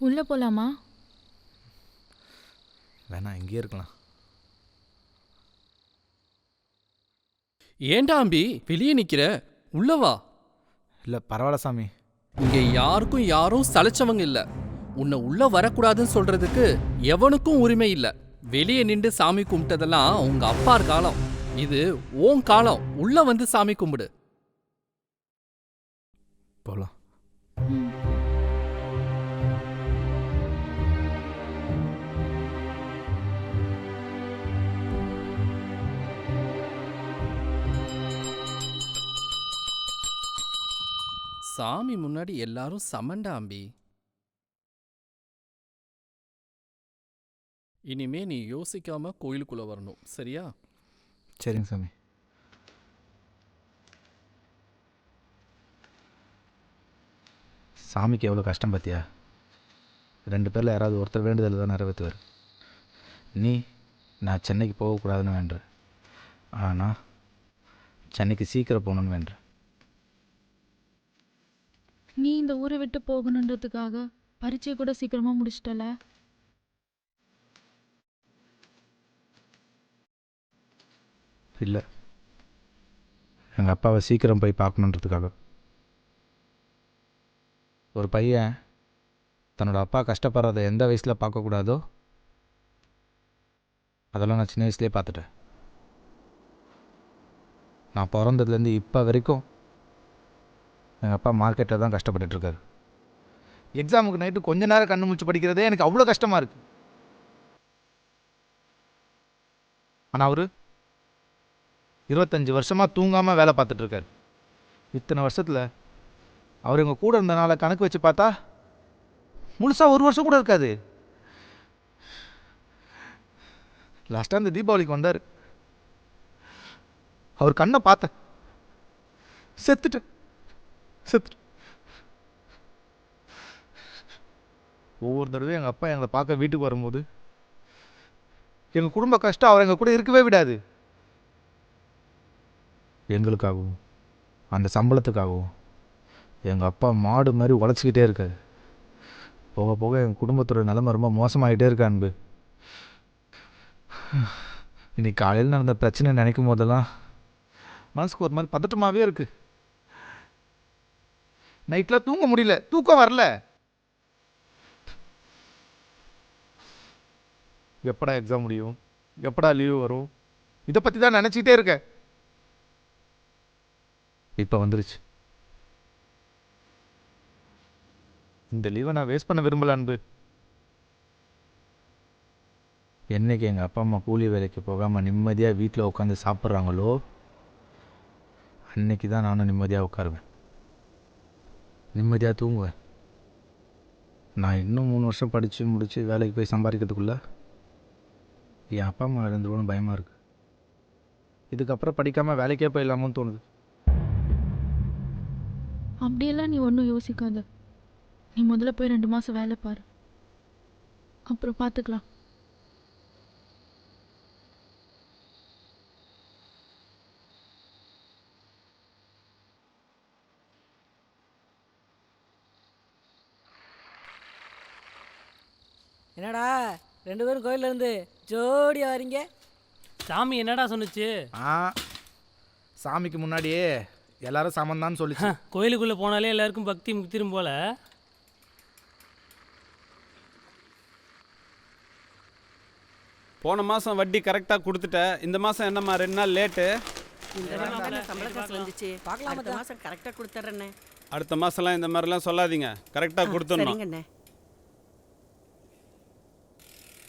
உள்ளே போகலாமா? வேணாம், இங்கேயே இருக்கலாம். ஏண்டா அம்பி வெளியே நிக்கிற? உள்ளவா. இல்லை பரவாயில்ல சாமி. இங்க யாருக்கும் யாரும் சளைச்சவங்க இல்ல. உன்னை உள்ள வரக்கூடாதுன்னு சொல்றதுக்கு எவனுக்கும் உரிமை இல்ல. வெளியே நின்று சாமி கும்பிட்டதெல்லாம் உங்க அப்பார் காலம். இது ஓன் காலம். உள்ள வந்து சாமி கும்பிடு. போகலாம். சாமி முன்னாடி எல்லாரும் சமண்டா அம்பி. இனிமே நீ யோசிக்காம கோயிலுக்குள்ள வரணும், சரியா? சரிங்க சாமி. சாமிக்கு எவ்வளோ கஷ்டம் பார்த்தியா? 2 பேரில் யாராவது ஒருத்தர் வேண்டுதல் தான் நிறைவேற்றுவார். நீ நான் சென்னைக்கு போகக்கூடாதுன்னு வேண்டுற, ஆனால் சென்னைக்கு சீக்கிரம் போகணுன்னு வேண்டுற. நீ இந்த ஊரை விட்டு போகணுன்றதுக்காக பரீட்சையை கூட சீக்கிரமாக முடிச்சிட்டல. இல்லை, எங்கள் அப்பாவை சீக்கிரம் போய் பார்க்கணுன்றதுக்காக. ஒரு பையன் தன்னோட அப்பா கஷ்டப்படுறத எந்த வயசில் பார்க்கக்கூடாதோ அதெல்லாம் நான் சின்ன வயசுலேயே பார்த்துட்டேன். நான் பிறந்ததுலேருந்து இப்போ வரைக்கும் எங்கள் அப்பா மார்க்கெட்டில் தான் கஷ்டப்பட்டுருக்காரு. எக்ஸாமுக்கு நைட்டு கொஞ்ச நேரம் கண்ணு முழிச்சு படிக்கிறதே எனக்கு அவ்வளோ கஷ்டமாக இருக்குது. ஆனால் அவர் 25 வருஷமாக தூங்காமல் வேலை பார்த்துட்ருக்காரு. இத்தனை வருஷத்தில் அவர் எங்கள் கூட இருந்தனால கணக்கு வச்சு பார்த்தா முழுசாக 1 வருஷம் கூட இருக்காது. லாஸ்ட்டாக இந்த தீபாவளிக்கு வந்தார். அவர் கண்ணை பார்த்தேன், செத்துட்டேன். ஒவ்வொரு தடவையும் எங்கள் அப்பா எங்களை பார்க்க வீட்டுக்கு வரும்போது எங்கள் குடும்ப கஷ்டம் அவர் எங்கள் கூட இருக்கவே விடாது. எங்களுக்காகவும் அந்த சம்பளத்துக்காகவும் எங்கள் அப்பா மாடு மாதிரி உழைச்சிக்கிட்டே இருக்காரு. போக போக எங்கள் குடும்பத்தோட நிலைமை ரொம்ப மோசமாகிட்டே இருக்கா அன்பு. இன்னைக்கு காலையில் நடந்த பிரச்சனை நினைக்கும் போதெல்லாம் மனசுக்கு ஒரு மாதிரி பதட்டமாகவே இருக்குது. நைட்டில் தூங்க முடியல, தூக்கம் வரல. எப்படா எக்ஸாம் முடியும், எப்படா லீவு வரும், இதை பற்றி தான் நினச்சிக்கிட்டே இருக்கேன். இப்போ வந்துருச்சு. இந்த லீவை நான் வேஸ்ட் பண்ண விரும்பல அன்பு. என்னைக்கு எங்கள் அப்பா அம்மா கூலி வேலைக்கு போகாமல் நிம்மதியாக வீட்டில் உட்காந்து சாப்பிட்றாங்களோ அன்னைக்கு தான் நானும் நிம்மதியாக உட்காருவேன், நிம்மதியாக தூங்குவேன். நான் இன்னும் 3 வருஷம் படித்து முடித்து வேலைக்கு போய் சம்பாதிக்கிறதுக்குள்ளே என் அப்பா அம்மா இழந்துருவோன்னு பயமாக இருக்குது. இதுக்கப்புறம் படிக்காமல் வேலைக்கே போயிடலாமோன்னு தோணுது. அப்படியெல்லாம் நீ ஒன்றும் யோசிக்காத. நீ முதல்ல போய் 2 மாதம் வேலை பாரு, அப்புறம் பார்த்துக்கலாம். என்னடா 2 பேரும் கோயில்ல இருந்து ஜோடியா வரீங்க? சாமி என்னடா சொன்னுச்சு? சாமிக்கு முன்னாடியே எல்லாரும் சமந்தான்னு சொல்லிச்சு. கோயிலுக்குள்ள போனாலே எல்லாருக்கும் பக்தி முக்திரும் போல. போன மாதம் வட்டி கரெக்டாக கொடுத்துட்டேன். இந்த மாதம் என்னம்மா 2 நாள் லேட்டு? சம்பள காசு வந்துச்சு. பார்க்கலாம், அடுத்த மாசம் கரெக்டா கொடுத்துறேண்ணே. அடுத்த மாதம்லாம் இந்த மாதிரிலாம் சொல்லாதீங்க, கரெக்டாக கொடுத்துடணும். சரிங்கண்ணே.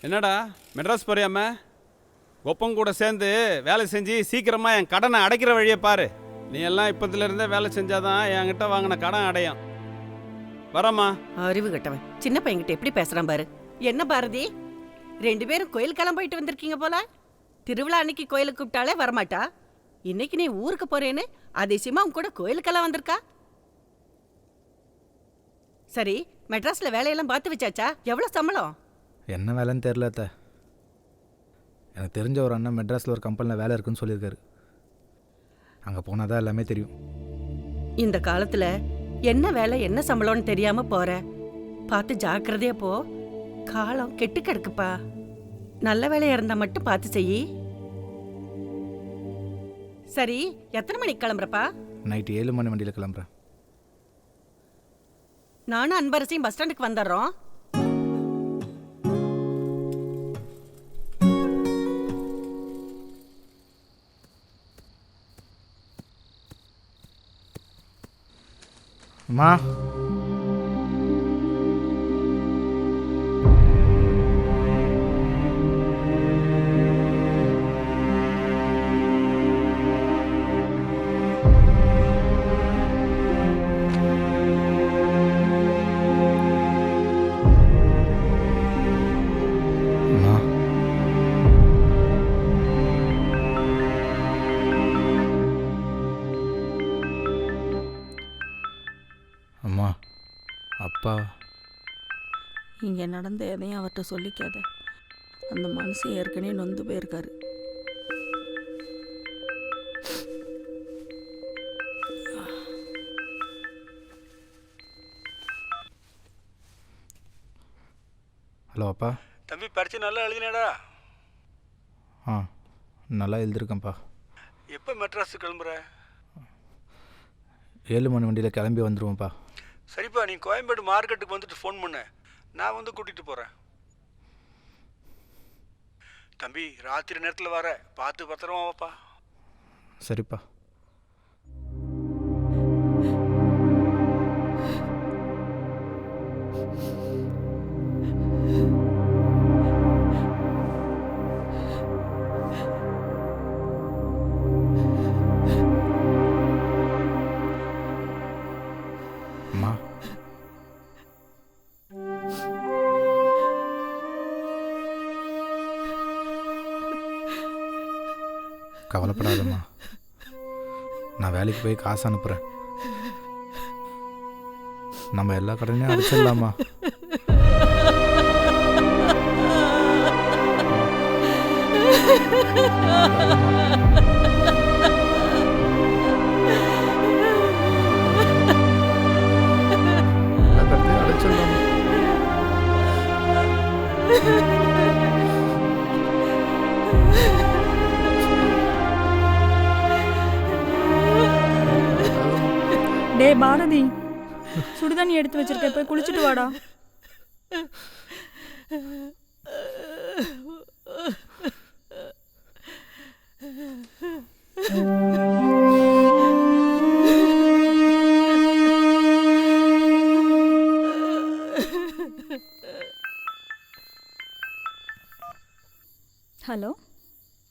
என்னடா மெட்ராஸ் போறியாம? ஒப்பம் கூட சேர்ந்து வேலை செஞ்சு சீக்கிரமாக என் கடனை அடைக்கிற வழியை பாரு. நீ எல்லாம் இப்போதுலேருந்தே வேலை செஞ்சாதான் என்கிட்ட வாங்கின கடன் அடையும். வரம்மா. அறிவு கட்டவன் சின்ன பையன்கிட்ட எப்படி பேசுறான் பாரு. என்ன பாரதி, 2 பேரும் கோயிலுக்கெல்லாம் போயிட்டு வந்திருக்கீங்க போல. திருவிழா அன்னைக்கு கோயிலுக்கு கூப்பிட்டாலே வரமாட்டா. இன்னைக்கு நீ ஊருக்கு போறேன்னு அதிசயமா உன் கூட கோயிலுக்கெல்லாம் வந்திருக்கா. சரி, மெட்ராஸ்ல வேலையெல்லாம் பார்த்து வச்சாச்சா? எவ்வளவு சம்பளம்? என்ன வேலைன்னு தெரில அத்தை. எனக்கு தெரிஞ்ச ஒரு அண்ணன் மெட்ராஸில் ஒரு கம்பெனியில் வேலை இருக்குன்னு சொல்லியிருக்காரு. அங்கே போனால் தான் எல்லாமே தெரியும். இந்த காலத்துல என்ன வேலை என்ன சம்பளம்னு தெரியாம போற. பார்த்து ஜாக்கிரதையா போ. காலம் கெட்டு கிடக்குப்பா. நல்ல வேலையா இருந்தா மட்டும் பார்த்து செய். சரி, எத்தனை மணிக்கு கிளம்புறப்பா? நைட்டு 7 மணி வண்டியில் கிளம்புறேன். நானும் அன்பரசையும் பஸ் ஸ்டாண்டுக்கு வந்துடுறோம். அம்மா, அம்மா, அப்பா. இங்கே நடந்த எதையும் அவர்கிட்ட சொல்லிக்காத. அந்த மனுஷன் ஏற்கனவே நொந்து போயிருக்காரு. ஹலோ அப்பா. தம்பி, பரிச்சு நல்லா எழுதினேடா? ஆ, நல்லா எழுதிருக்கேன்ப்பா. எப்போ மெட்ராஸுக்கு கிளம்புற? 7 மணி வண்டியில் கிளம்பி வந்துடுவோம்ப்பா. சரிப்பா, நீ கோயம்பேடு மார்க்கெட்டுக்கு வந்துட்டு ஃபோன் பண்ண, நான் வந்து கூட்டிகிட்டு போகிறேன். தம்பி, ராத்திரி நேரத்தில் வர, பார்த்து பத்திரமா வாப்பா. சரிப்பா. அம்மா, கவலைப்படாதம்மா. நான் வேலைக்கு போய் காசு அனுப்புகிறேன். நம்ம எல்லா கடனையும் அடிச்சிடலாமா? எல்லா கடனையும் அடிச்சிடலாமா? டே பாரதி, சுடுதண்ணி எடுத்து வச்சிருக்க, போய் குளிச்சுட்டு வாடா. ஹலோ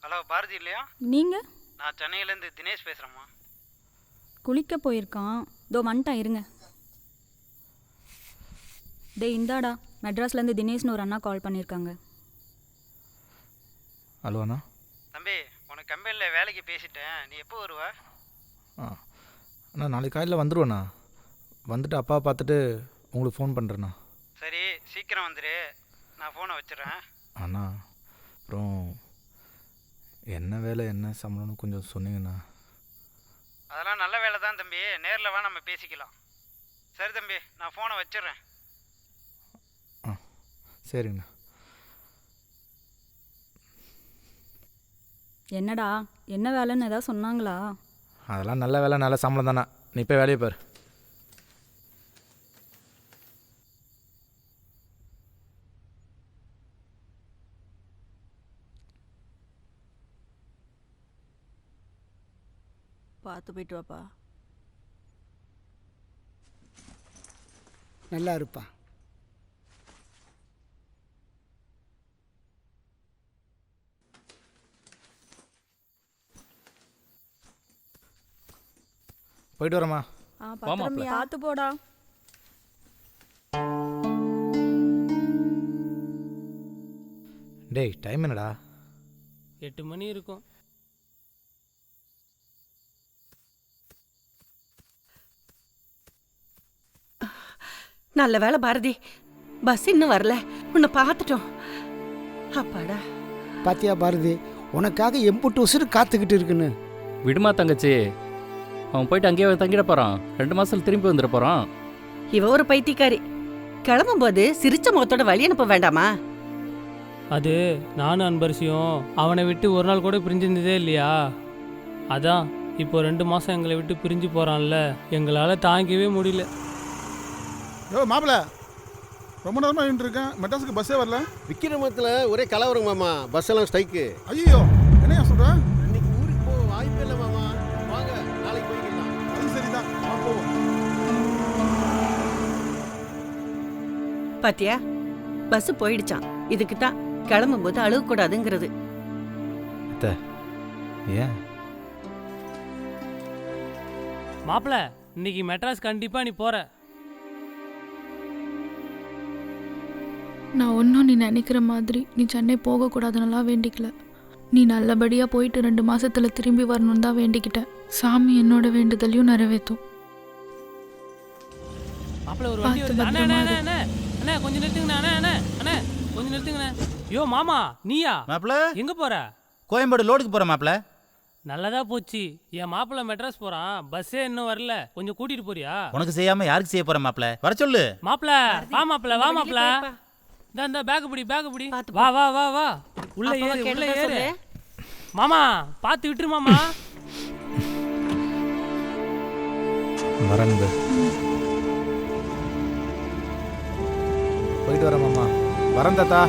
ஹலோ, பாரதி இல்லையா? நீங்கள்? நான் சென்னையிலேருந்து தினேஷ் பேசுகிறேம்மா. குளிக்க போயிருக்கான், இதோ வந்துட்டான், இருங்க. டே இந்தாடா, மெட்ராஸ்லேருந்து தினேஷ்னு ஒரு அண்ணா கால் பண்ணியிருக்காங்க. ஹலோ அண்ணா. தம்பி, உனக்கு கம்பெனியில் வேலைக்கு பேசிட்டேன். நீ எப்போ வருவ? அண்ணா, நாளைக்கு காலையில் வந்துடுவேண்ணா. வந்துட்டு அப்பாவை பார்த்துட்டு உங்களுக்கு ஃபோன் பண்ணுறேண்ணா. சரி, சீக்கிரம் வந்துடு. நான் ஃபோனை வச்சிடறேன். அண்ணா, அப்புறம் என்ன வேலை என்ன சம்பளம்னு கொஞ்சம் சொன்னீங்கண்ணா. அதெல்லாம் நல்ல வேலை தான் தம்பி. நேரில் வா, நம்ம பேசிக்கலாம். சரி தம்பி, நான் ஃபோனை வச்சிடுறேன். ஆ, சரிங்கண்ணா. என்னடா, என்ன வேலைன்னு ஏதாவது சொன்னாங்களா? அதெல்லாம் நல்ல வேலை, நல்ல சம்பளம் தானே. நீ போய் வேலையை பாரு. பார்த்து போயிட்டு வாப்பா. நல்லா இருப்பா. போயிட்டு வரேம்மா. பத்திரம் பார்த்து போடா. டேய், டைம் என்னடா? 8 மணி இருக்கும். நல்ல வேலை பாரதி, பஸ் இன்னும் வரல. உன்னை பார்த்துட்டோம். அப்பாடா. பாத்தியா பாரதி, உனக்காக எம்புட்டு உசுறு காத்துக்கிட்டு இருக்குன்னு. விடுமா தங்கச்சி, அவன் போயிட்டு அங்கேயே தங்கிட போகிறான். 2 மாதத்தில் திரும்பி வந்துட போகிறான். இவ ஒரு பைத்தியக்காரி. கிளம்பும்போது சிரிச்ச முகத்தோட வழி அனுப்ப வேண்டாமா? அது நானும் அன்பரசியும் அவனை விட்டு ஒரு நாள் கூட பிரிஞ்சிருந்ததே இல்லையா? அதான் இப்போ 2 மாதம் எங்களை விட்டு பிரிஞ்சு போகிறான்ல, எங்களால் தாங்கிக்கவே முடியல. யோ மாப்பிள்ள, ரொம்ப நேரமாக நின்று இருக்கேன், மெட்ராஸுக்கு பஸ்ஸே வரல. விக்கிரமத்தில் ஒரே கலவரம் மாமா, பஸ் எல்லாம் ஸ்ட்ரைக்கு. ஐயோ, என்னையா சொல்ற? இன்னைக்கு ஊருக்கு போக வாய்ப்பே இல்லை மாமா. வாங்க, நாளைக்கு போய்க்கலாம். அது சரிதான், போவோம். பாத்தியா, பஸ் போயிடுச்சான். இதுக்கு தான் கிளம்பும்போது அழுகக்கூடாதுங்கிறது. ஏன் மாப்பிள்ள, இன்னைக்கு மெட்ராஸ் கண்டிப்பாக நீ போகிற. நான் ஒன்றும் நீ நினைக்கிற மாதிரி நீ சென்னை போகக்கூடாதுன்னெல்லாம் வேண்டிக்கல. நீ நல்லபடியாக போயிட்டு 2 மாசத்துல திரும்பி வரணும்னு தான் வேண்டிக்கிட்டேன். சாமி என்னோட வேண்டுதலையும் நிறைவேற்றும். மாப்பிள்ள ஒரு வண்டி வருது. அண்ணே அண்ணே அண்ணே அண்ணே அண்ணே கொஞ்சம் நிறுத்துங்கண்ணே. அண்ணே அண்ணே அண்ணே கொஞ்சம் நிறுத்துங்கண்ணே. யோ மாமா, நீயா? மாப்பிள, எங்கே போகிற? கோயம்பேடு லோடுக்கு போகிறேன் மாப்பிள. நல்லதா போச்சு. என் மாப்பிள்ள மெட்ராஸ் போகிறான், பஸ்ஸே இன்னும் வரல. கொஞ்சம் கூட்டிகிட்டு போறியா? உனக்கு செய்யாமல் யாருக்கு செய்ய போகிறேன் மாப்பிள? வர சொல்லு. மாப்பிள்ள, வா மாப்பிள்ள, வா மாப்பிள்ள. இந்த பேக் பிடி, பேக் பிடி. வா வா வா வா, உள்ள ஏறு, உள்ள ஏறு. மாமா பார்த்து விட்டுரு மாமா. வரேன், போயிட்டு வரேன் மாமா. வரேன் தாத்தா.